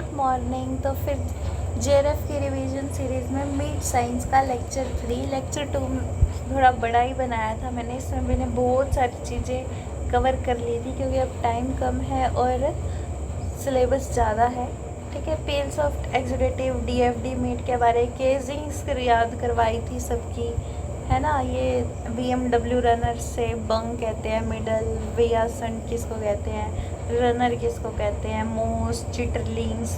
Good morning. तो फिर JRF की रिवीजन सीरीज़ में मीट साइंस का लेक्चर 3, लेक्चर 2 थोड़ा बड़ा ही बनाया था मैंने। इसमें मैंने बहुत सारी चीज़ें कवर कर ली थी क्योंकि अब टाइम कम है और सिलेबस ज़्यादा है। ठीक है, pales of exudative DFD meat के बारे केजिंग्स याद करवाई थी सबकी, है ना। ये बीएमडब्ल्यू रनर से बंग कहते हैं, मिडल वियासन किसको कहते हैं, रनर किसको कहते हैं, मोस, चिटरलिंग्स।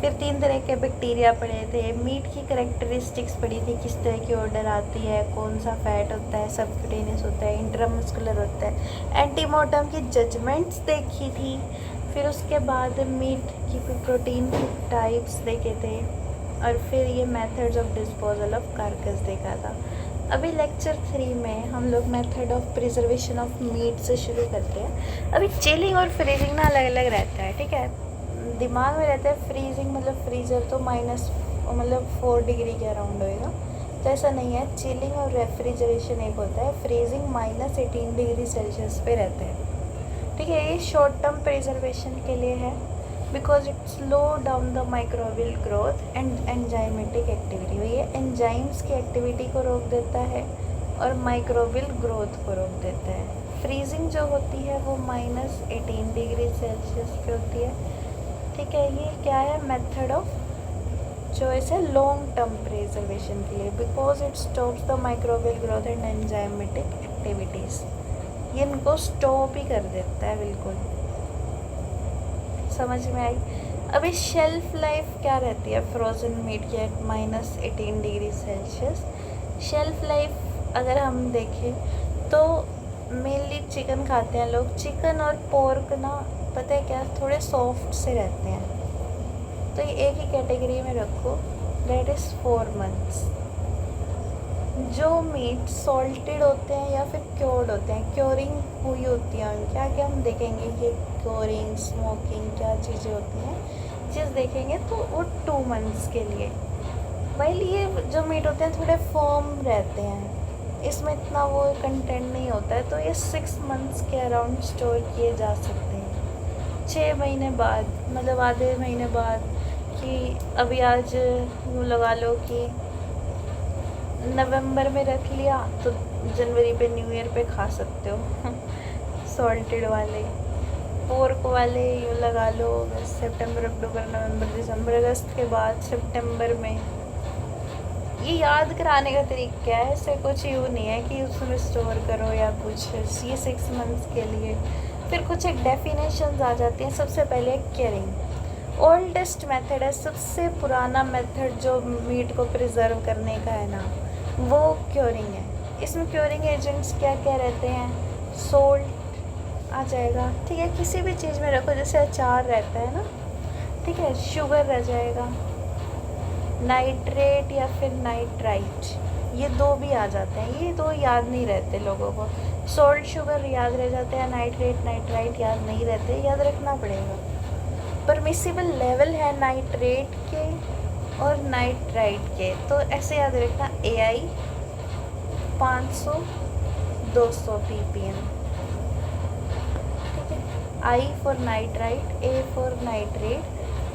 फिर 3 तरह के बैक्टीरिया पढ़े थे। मीट की करेक्टरिस्टिक्स पढ़ी थी, किस तरह की ऑर्डर आती है, कौन सा फैट होता है, सबक्यूटेनियस होता है, इंट्रामस्कुलर होता है। एंटीमोर्टम की जजमेंट्स देखी थी। फिर उसके बाद मीट की प्रोटीन की टाइप्स देखे थे और फिर ये methods of disposal of carcass देखा था। अभी लेक्चर 3 में हम लोग method of preservation of meat से शुरू करते हैं। अभी चिलिंग और फ्रीजिंग ना अलग अलग रहता है, ठीक है। दिमाग में रहता है फ्रीजिंग मतलब फ्रीज़र तो -4 डिग्री के अराउंड होएगा, तो ऐसा नहीं है। चिलिंग और रेफ्रिजरेशन एक होता है, फ्रीजिंग -18 डिग्री सेल्सियस पे रहता है। ठीक है, ये शॉर्ट टर्म प्रिजर्वेशन के लिए है because it slow down the microbial growth and enzymatic activity. ये एंजाइम्स की एक्टिविटी को रोक देता है और माइक्रोबियल ग्रोथ को रोक देता है। फ्रीजिंग जो होती है वो -18 डिग्री सेल्सियस पे होती है। ठीक है, ये क्या है, मेथड ऑफ चॉइस है लॉन्ग टर्म प्रिजर्वेशन के लिए because it stops the microbial growth and enzymatic activities. ये इनको स्टॉप ही कर देता है, बिल्कुल समझ में आई। अभी शेल्फ लाइफ क्या रहती है फ्रोज़न मीट की at -18 degree Celsius. Shelf life अगर हम देखें तो मेनली चिकन खाते हैं लोग। चिकन और पोर्क ना, पता है क्या, थोड़े सॉफ्ट से रहते हैं, तो ये एक ही कैटेगरी में रखो, दैट इज़ 4 मंथ्स। जो मीट सॉल्टेड होते हैं या फिर क्योर्ड होते हैं, क्योरिंग हुई होती है उनकी, आगे हम देखेंगे कि क्योरिंग, स्मोकिंग क्या चीज़ें होती हैं, चीज़ देखेंगे तो वो 2 मंथ्स के लिए। वाइल ये जो मीट होते हैं थोड़े फर्म रहते हैं, इसमें इतना वो कंटेंट नहीं होता है, तो ये 6 मंथ्स के अराउंड स्टोर किए जा सकते हैं। 6 महीने बाद, मतलब आधे महीने बाद, कि अभी आज यूँ लगा लो कि नवंबर में रख लिया तो जनवरी पे, न्यू ईयर पे खा सकते हो सॉल्टेड वाले। पोर्क वाले यूँ लगा लो सितंबर, अक्टूबर, नवंबर, दिसंबर, अगस्त के बाद सितंबर में। ये याद कराने का तरीका क्या है, ऐसे कुछ यूँ नहीं है कि उसमें स्टोर करो या कुछ, ये 6 मंथ्स के लिए। फिर कुछ एक डेफिनेशंस आ जाती हैं। सबसे पहले क्योरिंग, ओल्डेस्ट मेथड है, सबसे पुराना मेथड जो मीट को प्रिजर्व करने का है ना, वो क्योरिंग है। इसमें क्योरिंग एजेंट्स क्या क्या रहते हैं, सोल्ट आ जाएगा, ठीक है, किसी भी चीज़ में रखो, जैसे अचार रहता है ना, ठीक है, शुगर रह जाएगा, नाइट्रेट या फिर नाइट्राइट, ये 2 भी आ जाते हैं। ये 2 याद नहीं रहते लोगों को, सोल्ट शुगर याद रह जाते हैं, नाइट्रेट नाइट्राइट याद नहीं रहते, याद रखना पड़ेगा। परमिसिबल लेवल है नाइट्रेट के और नाइट्राइट के, तो ऐसे याद रखना, AI 500-200 ppm, ठीक है। I for nitrite, A for nitrate,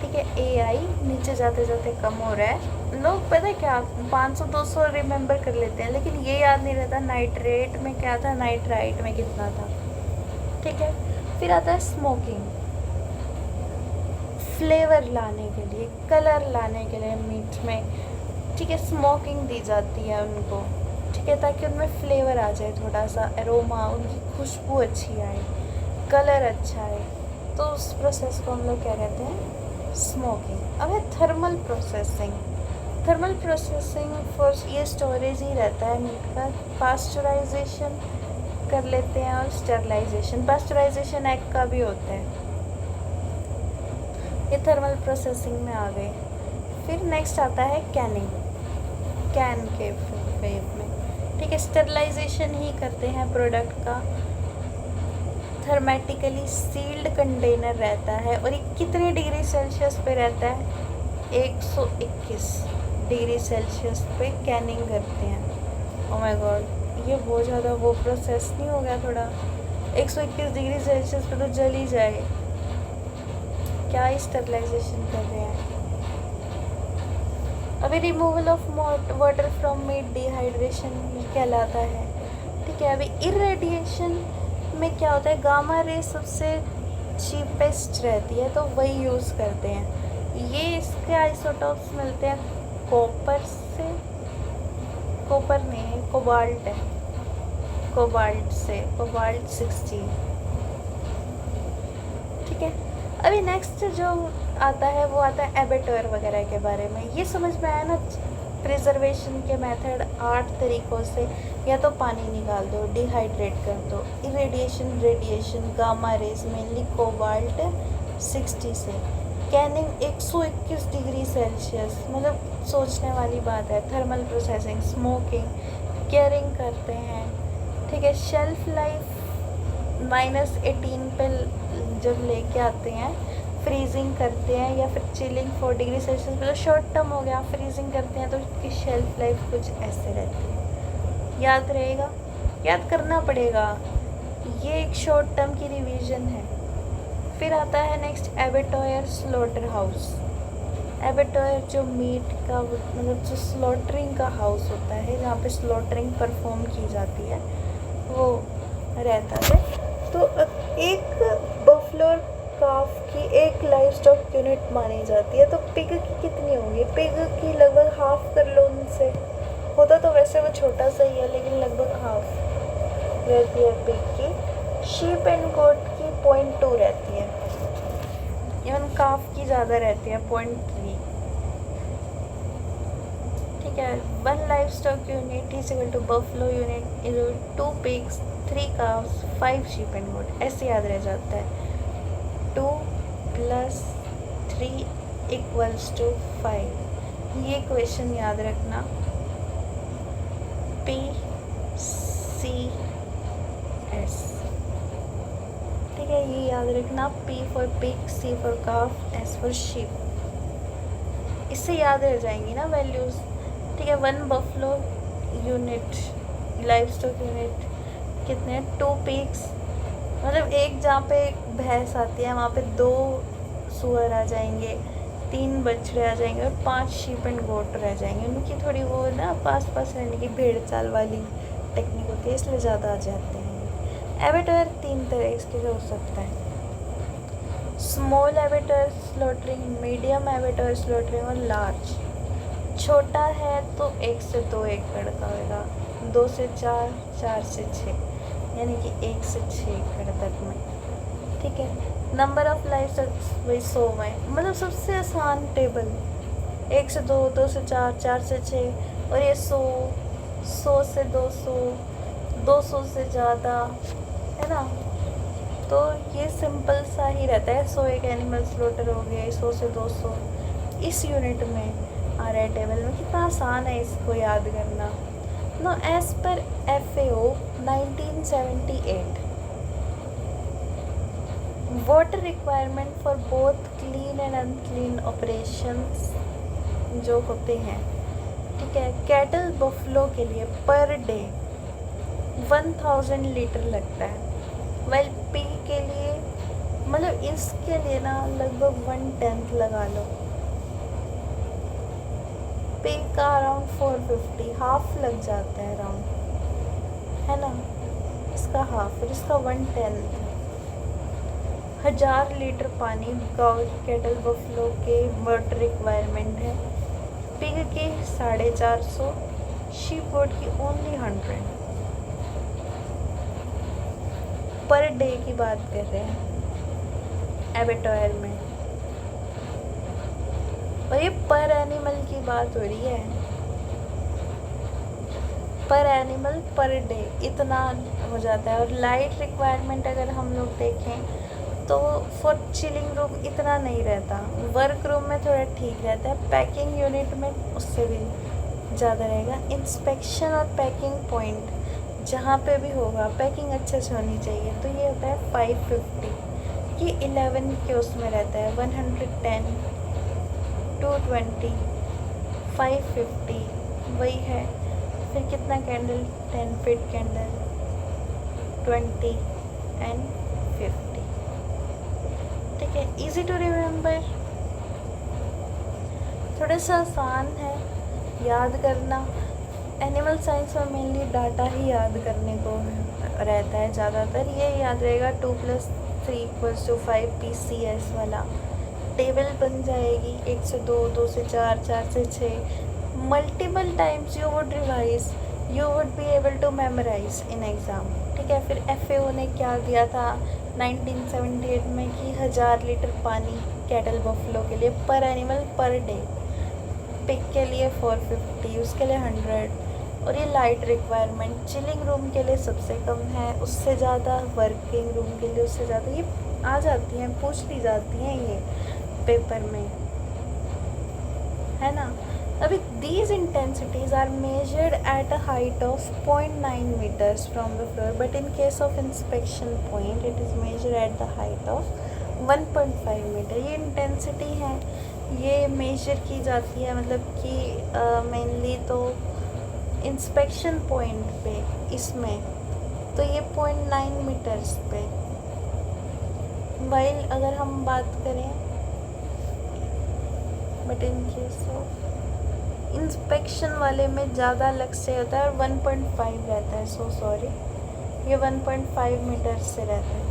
ठीक है। AI नीचे जाते जाते कम हो रहा है। लोग पता है क्या 500-200 रिमेंबर कर लेते हैं, लेकिन ये याद नहीं रहता नाइट्रेट में क्या था, नाइट्राइट में कितना था, ठीक है। फिर आता है स्मोकिंग, फ्लेवर लाने के लिए, कलर लाने के लिए मीट में, ठीक है, स्मोकिंग दी जाती है उनको, ठीक है, ताकि उनमें फ्लेवर आ जाए, थोड़ा सा एरोमा, उनकी खुशबू अच्छी आए, कलर अच्छा आए, तो उस प्रोसेस को हम लोग क्या कहते हैं, स्मोकिंग। अब है thermal processing. Thermal processing for ये स्टोरेज ही रहता है मीट का। पास्चराइजेशन कर लेते हैं और स्टरलाइजेशन, पास्चराइजेशन एग का भी होता है। ये थर्मल प्रोसेसिंग में आ गए। फिर नेक्स्ट आता है कैनिंग, कैन के वेव में, ठीक है, स्टरलाइजेशन ही करते हैं प्रोडक्ट का। थर्मेटिकली सील्ड कंटेनर रहता है और ये कितने डिग्री सेल्सियस पे रहता है, 121 डिग्री सेल्सियस पे कैनिंग करते हैं। ओह माय गॉड, ये बहुत ज़्यादा वो प्रोसेस नहीं हो गया थोड़ा, 121 डिग्री सेल्सियस पे तो जल ही जाए। क्या स्टेरिलाइजेशन कर रहे हैं। अभी removal of water from meat dehydration कहलाता है। ठीक है, अभी इरेडिएशन में क्या होता है, गामा रे सबसे चीपेस्ट रहती है तो वही यूज़ करते हैं। ये इसके आइसोटॉप्स मिलते हैं कॉपर से, कॉपर नहीं है, कोबाल्ट है, कोबाल्ट से, कोबाल्ट 16। ठीक है, अभी नेक्स्ट जो आता है वो आता है एबेटोर वगैरह के बारे में। ये समझ में आया ना, प्रिजर्वेशन के मेथड 8 तरीक़ों से, या तो पानी निकाल दो, डिहाइड्रेट कर दो, irradiation, radiation, gamma rays mainly cobalt 60 से, कैनिंग 121 डिग्री सेल्सियस, मतलब सोचने वाली बात है। थर्मल प्रोसेसिंग, स्मोकिंग, केयरिंग करते हैं। ठीक है, शेल्फ लाइफ -18 पे जब लेके आते हैं, फ्रीजिंग करते हैं या फिर चिलिंग 4 डिग्री सेल्सियस पे, तो शॉर्ट टर्म हो गया। फ्रीजिंग करते हैं तो उसकी शेल्फ लाइफ कुछ ऐसे रहती है। याद रहेगा, याद करना पड़ेगा, ये एक शॉर्ट टर्म की रिवीजन है। फिर आता है नेक्स्ट एबेटोयर स्लॉटर हाउस। एबेटोयर जो मीट का, मतलब जो स्लॉटरिंग का हाउस होता है जहाँ पे स्लॉटरिंग परफॉर्म की जाती है, वो रहता है। तो एक बफलो काफ की एक लाइफ स्टॉक यूनिट मानी जाती है। तो पिग की कितनी होगी, पिग की लगभग हाफ कर लो उनसे, होता तो वैसे वो छोटा सा ही है लेकिन लगभग हाफ रहती है पिग की। शीप एंड गोट की 0.2 रहती है, इवन काफ की ज़्यादा रहती है 0.3। ठीक है, 1 livestock unit is equal to buffalo unit is 2 pigs 3 calves 5 sheep and goat, ऐसे याद रह जाता है। 2 + 3 = 5, ये क्वेश्चन याद रखना। PCS, ठीक है, ये याद रखना। P for pig, C for calf, S for sheep, इससे याद रह जाएंगी ना वैल्यूज़। ठीक है, 1 buffalo unit life stock unit कितने, 2 पिग्स, मतलब एक जहाँ पे एक भैंस आती है वहाँ पे 2 सुअर आ जाएंगे, 3 बछड़े आ जाएंगे और 5 शीप एंड गोट रह जाएंगे। उनकी थोड़ी वो ना पास पास रहने की भेड़ चाल वाली टेक्निक होती है, इसलिए ज़्यादा आ जाते हैं। एबेटोयर 3 तरह इसके हो सकता है, स्मॉल एबेटोयर स्लॉटरिंग, मीडियम एबेटोयर स्लॉटरिंग और लार्ज। छोटा है तो 1 से 2 एकड़ का होगा, 2 से 4, 4 से 6, यानी कि 1 से 6 एकड़ तक में। ठीक है, नंबर ऑफ लाइफ वही 100 में, मतलब सबसे आसान टेबल 1 से 2, 2 से 4, 4 से 6, और ये 100, 100 से 200, 200 से ज़्यादा, है ना। तो ये सिंपल सा ही रहता है। 100 एक एनिमल स्लॉटर हो गए, 100 से 200 इस यूनिट में आ रहा है टेबल में। कितना आसान है इसको याद करना। नो एज पर FAO 1978, water requirement for both clean and unclean operations जो होते हैं, ठीक है, कैटल बफलो के लिए पर डे 1000 लीटर लगता है। वेल पी के लिए, मतलब इसके लिए ना लगभग 1/10 लगा लो। पे का अराउंड 450, हाफ लग जाता है अराउंड, है ना, इसका हाफ, और इसका 1/10। 1000 लीटर पानी कैटल बफलो के वाटर रिक्वायरमेंट है। पिग की 450, शीप गोट की ओनली 100 पर डे की बात कर रहे हैं एबेटोयर में, और ये पर एनिमल की बात हो रही है। पर एनिमल पर डे इतना हो जाता है। और लाइट रिक्वायरमेंट अगर हम लोग देखें तो फॉर चिलिंग रूम इतना नहीं रहता, वर्क रूम में थोड़ा ठीक रहता है, पैकिंग यूनिट में उससे भी ज़्यादा रहेगा। इंस्पेक्शन और पैकिंग पॉइंट जहाँ पे भी होगा पैकिंग अच्छे से होनी चाहिए, तो ये होता है 550। ये 11 के उसमें रहता है, 110, 220, 550 वही है। फिर कितना कैंडल, 10 फीट कैंडल, 20 एंड 50। ठीक ठीक है, इजी टू रिमेम्बर, थोड़ा सा आसान है याद करना। एनिमल साइंस में मेनली डाटा ही याद करने को रहता है ज़्यादातर। ये याद रहेगा 2+3=5 PCS वाला टेबल बन जाएगी। 1 से 2, 2 से 4, 4 से 6। Multiple times you would revise, you would be able to memorise in exam. ठीक है, फिर FAO ने क्या दिया था 1978 में कि 1000 लीटर पानी कैटल बफलो के लिए पर एनिमल पर डे, पिग के लिए 450, उसके लिए 100। और ये लाइट रिक्वायरमेंट चिलिंग रूम के लिए सबसे कम है, उससे ज़्यादा वर्किंग रूम के लिए उससे ज़्यादा। ये आ जाती हैं, पूछ ली जाती हैं ये पेपर में, है ना। अभी these intensities are measured at a height of 0.9 metres from the floor, but in case of inspection point it is measured at the height of 1.5 metre. ये इंटेंसिटी है, ये मेजर की जाती है, मतलब कि मेनली तो इंस्पेक्शन पॉइंट पे इसमें, तो ये 0.9 मीटर्स पे। वाइल अगर हम बात करें but in case of inspection वाले में ज़्यादा अलग से होता है और 1.5 रहता है, सो सॉरी, ये 1.5 मीटर से रहता है।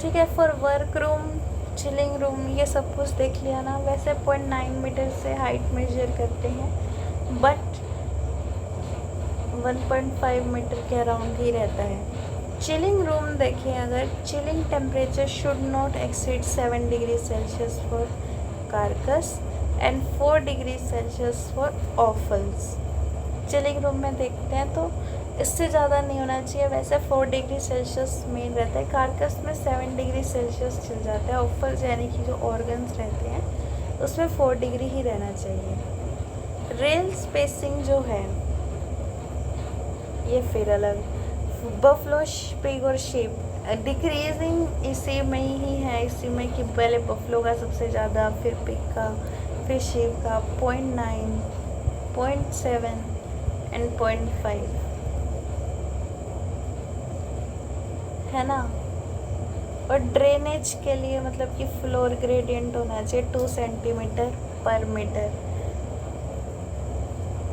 ठीक है, for work room, chilling room, ये सब कुछ देख लिया ना। वैसे 0.9 मीटर से हाइट मेजर करते हैं, बट 1.5 मीटर के अराउंड ही रहता है। चिलिंग रूम देखें अगर, chilling temperature should not exceed 7 degree Celsius for carcass and 4 degree Celsius for offals. Chilling room में देखते हैं तो इससे ज़्यादा नहीं होना चाहिए। वैसे 4 डिग्री सेल्सियस मेन रहता है, कार्कस में 7 डिग्री सेल्सियस चल जाता है। ऑफल्स यानी कि जो ऑर्गन्स रहते हैं उसमें 4 डिग्री ही रहना चाहिए। रेल स्पेसिंग जो है ये फिर अलग, बफलो, पिग और शीप डिक्रीजिंग इसी में ही है, इसी में कि पहले बफलो का सबसे ज़्यादा, फिर पिग का, फिर शीप का 0.9, 0.7 एंड 0.5, है ना। और ड्रेनेज के लिए मतलब कि फ्लोर ग्रेडियंट होना चाहिए 2 सेंटीमीटर पर मीटर।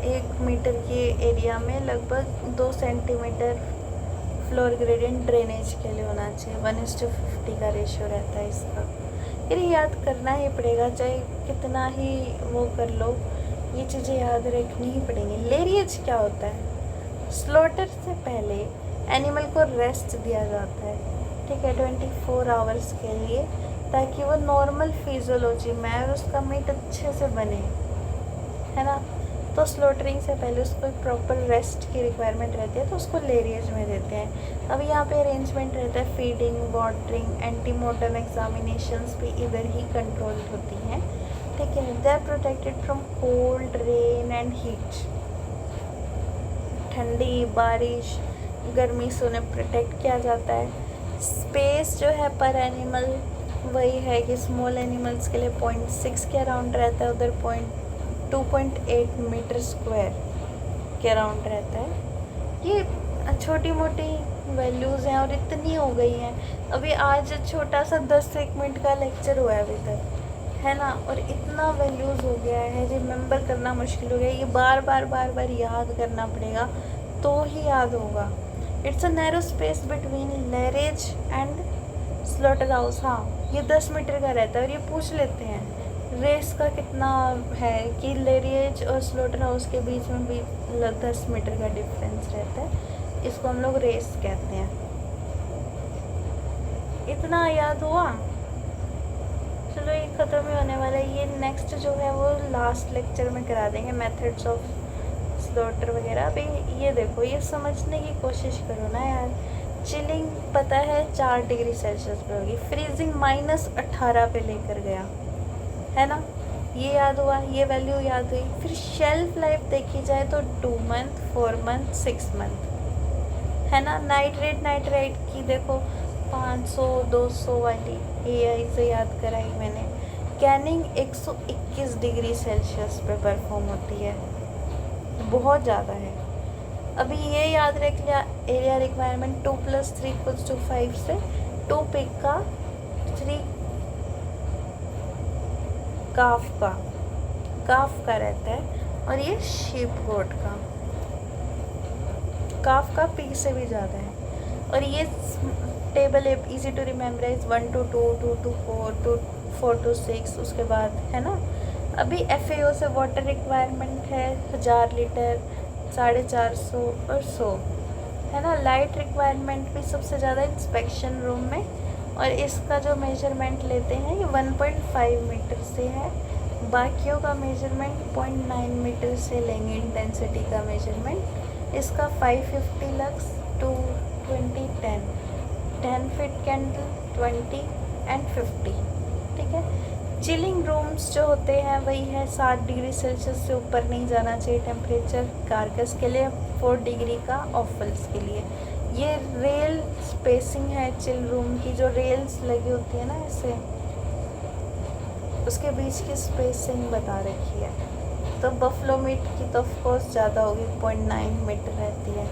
1 मीटर के एरिया में लगभग 2 सेंटीमीटर फ्लोर ग्रेडियंट ड्रेनेज के लिए होना चाहिए। 1:50 का रेशियो रहता है इसका। फिर याद करना ही पड़ेगा, चाहे कितना ही वो कर लो, ये चीज़ें याद रखनी ही पड़ेंगी। लेरिएज क्या होता है? स्लॉटर से पहले एनिमल को रेस्ट दिया जाता है, ठीक है, 24 आवर्स के लिए, ताकि वो नॉर्मल फिजियोलॉजी में और उसका मीट अच्छे से बने, है ना। तो स्लॉटरिंग से पहले उसको एक प्रॉपर रेस्ट की रिक्वायरमेंट रहती है, तो उसको लेरिएज में देते हैं। अब यहाँ पे अरेंजमेंट रहता है, फीडिंग, वाटरिंग, एंटीमोर्टम एग्जामिनेशंस भी इधर ही कंट्रोल होती हैं, ठीक है। They are protected from cold, rain and heat. ठंडी, बारिश, गर्मी से उन्हें प्रोटेक्ट किया जाता है। स्पेस जो है पर एनिमल वही है कि स्मॉल एनिमल्स के लिए 0.6 के अराउंड रहता है, उधर 2.8 मीटर स्क्वायर के अराउंड रहता है। ये छोटी मोटी वैल्यूज़ हैं और इतनी हो गई हैं। अभी आज छोटा सा 10-1 मिनट का लेक्चर हुआ है अभी तक, है ना, और इतना वैल्यूज़ हो गया है, रिमेंबर करना मुश्किल हो गया। ये बार बार याद करना पड़ेगा तो ही याद होगा। It's a narrow space between lairage and slaughterhouse. हाँ, ये 10 मीटर का रहता है। और ये पूछ लेते हैं रेस का कितना है, कि लेरिएज और स्लॉटर हाउस के बीच में भी 10 मीटर का डिफरेंस रहता है, इसको हम लोग रेस कहते हैं। इतना याद हुआ, चलो ये ख़त्म ही होने वाला है। ये नेक्स्ट जो है वो लास्ट लेक्चर में करा देंगे, मेथड्स ऑफ स्लॉटर वगैरह। अभी ये देखो, ये समझने की कोशिश करो ना यार। चिलिंग पता है 4 डिग्री सेल्सियस पे होगी, फ्रीजिंग -18 पे लेकर गया, है ना, ये याद हुआ, ये वैल्यू याद हुई। फिर शेल्फ लाइफ देखी जाए तो 2 मंथ, 4 मंथ, 6 मंथ, है ना। नाइट्रेट की देखो 500, 200 वाली, ये इसे याद कराई मैंने। कैनिंग 121 डिग्री सेल्सियस पे परफॉर्म होती है, बहुत ज़्यादा है। अभी ये याद रख लिया, एरिया रिक्वायरमेंट 2+3=5 से 2 पिग का 3 काफ का रहता है, और ये शीप गोट का काफ का पी से भी ज़्यादा है। और ये टेबल है easy to रिमेम्बराइज 1 to 2, 2 to 4, 4 to 6, उसके बाद है ना। अभी FAO से वाटर रिक्वायरमेंट है 1000 लीटर, 450 और 100 है ना। लाइट रिक्वायरमेंट भी सबसे ज़्यादा इंस्पेक्शन रूम में, और इसका जो मेजरमेंट लेते हैं ये 1.5 मीटर से है। बाकियों का मेजरमेंट 0.9 मीटर से लेंगे। इंटेंसिटी का मेजरमेंट इसका 550 लक्स, 220, 10 फीट कैंडल, 20 एंड 50। ठीक है। चिलिंग रूम्स जो होते हैं वही है 7 डिग्री सेल्सियस से ऊपर नहीं जाना चाहिए टेम्परेचर कार्कस के लिए, 4 डिग्री का ऑफल्स के लिए। ये रेल स्पेसिंग है चिल रूम की, जो रेल्स लगी होती है ना ऐसे, उसके बीच की स्पेसिंग बता रखी है। तो बफलो मीट की तो ऑफकोर्स ज़्यादा होगी, 0.9 मीटर रहती है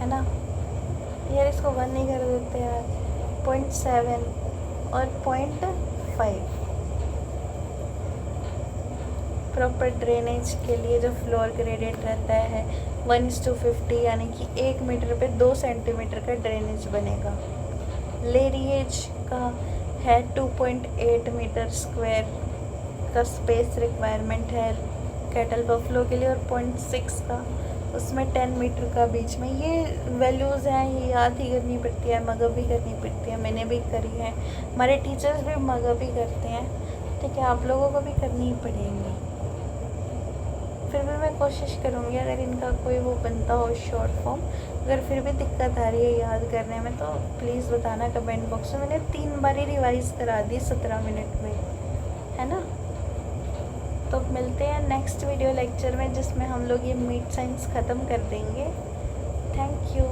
ना। यार इसको 1 नहीं कर देते यार, 0.7 और 0.5। प्रॉपर ड्रेनेज के लिए जो फ्लोर ग्रेडियंट रहता है 1:50, यानी कि 1 मीटर पे 2 सेंटीमीटर का ड्रेनेज बनेगा। लेरिएज का है 2.8 मीटर स्क्वायर का स्पेस रिक्वायरमेंट है कैटल बफलो के लिए, और 0.6 का उसमें 10 मीटर का बीच में। ये वैल्यूज़ हैं, ये याद ही करनी पड़ती है, मगअप भी करनी पड़ती है। मैंने भी करी है, हमारे टीचर्स भी मगअप ही करते हैं। ठीक है, आप लोगों को भी करनी ही पड़ेंगी। फिर भी मैं कोशिश करूँगी अगर इनका कोई वो बनता हो शॉर्ट फॉर्म। अगर फिर भी दिक्कत आ रही है याद करने में तो प्लीज़ बताना कमेंट बॉक्स में। मैंने 3 बार ही रिवाइज़ करा दी 17 मिनट में, है ना। तो मिलते हैं नेक्स्ट वीडियो लेक्चर में, जिसमें हम लोग ये मीट साइंस ख़त्म कर देंगे। Thank you.